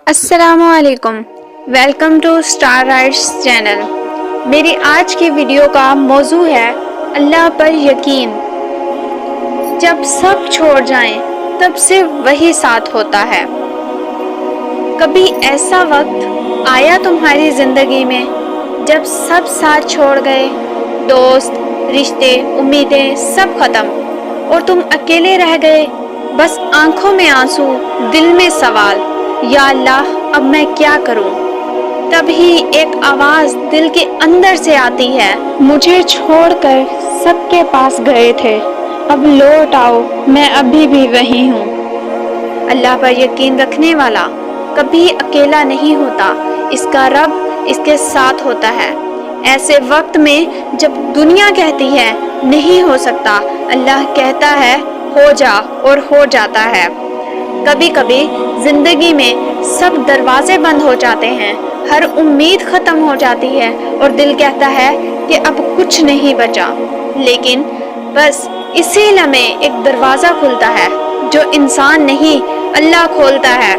السلام علیکم، welcome to star rights channel. میری آج کی ویڈیو کا موضوع ہے اللہ پر یقین۔ جب سب چھوڑ جائیں تب صرف وہی ساتھ ہوتا ہے۔ کبھی ایسا وقت آیا تمہاری زندگی میں جب سب ساتھ چھوڑ گئے، دوست، رشتے، امیدیں سب ختم، اور تم اکیلے رہ گئے؟ بس آنکھوں میں آنسو، دل میں سوال، یا اللہ اب میں کیا کروں؟ تب ہی ایک آواز دل کے اندر سے آتی ہے، مجھے چھوڑ کر سب کے پاس گئے تھے، اب لوٹ آؤ، میں ابھی بھی وہی ہوں۔ اللہ پر یقین رکھنے والا کبھی اکیلا نہیں ہوتا، اس کا رب اس کے ساتھ ہوتا ہے۔ ایسے وقت میں جب دنیا کہتی ہے نہیں ہو سکتا، اللہ کہتا ہے ہو جا، اور ہو جاتا ہے۔ کبھی کبھی زندگی میں سب دروازے بند ہو جاتے ہیں، ہر امید ختم ہو جاتی ہے، اور دل کہتا ہے کہ اب کچھ نہیں بچا، لیکن بس اسی لمحے ایک دروازہ کھلتا ہے جو انسان نہیں اللہ کھولتا ہے۔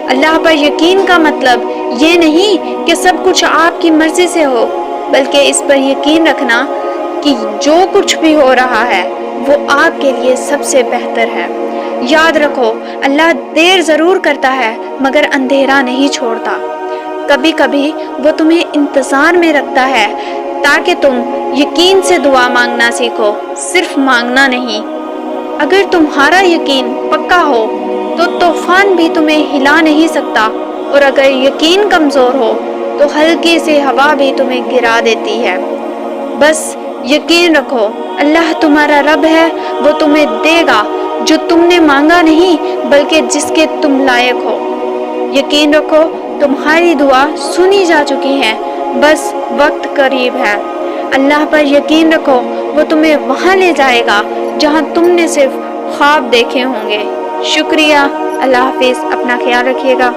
اللہ پر یقین کا مطلب یہ نہیں کہ سب کچھ آپ کی مرضی سے ہو، بلکہ اس پر یقین رکھنا کہ جو کچھ بھی ہو رہا ہے وہ آپ کے لیے سب سے بہتر ہے۔ یاد رکھو، اللہ دیر ضرور کرتا ہے مگر اندھیرا نہیں چھوڑتا۔ کبھی کبھی وہ تمہیں انتظار میں رکھتا ہے تاکہ تم یقین سے دعا مانگنا سیکھو، صرف مانگنا نہیں۔ اگر تمہارا یقین پکا ہو تو طوفان بھی تمہیں ہلا نہیں سکتا، اور اگر یقین کمزور ہو تو ہلکی سی ہوا بھی تمہیں گرا دیتی ہے۔ بس یقین رکھو، اللہ تمہارا رب ہے، وہ تمہیں دے گا جو تم نے مانگا نہیں بلکہ جس کے تم لائق ہو۔ یقین رکھو، تمہاری دعا سنی جا چکی ہے، بس وقت قریب ہے۔ اللہ پر یقین رکھو، وہ تمہیں وہاں لے جائے گا جہاں تم نے صرف خواب دیکھے ہوں گے۔ شکریہ، اللہ حافظ، اپنا خیال رکھیے گا۔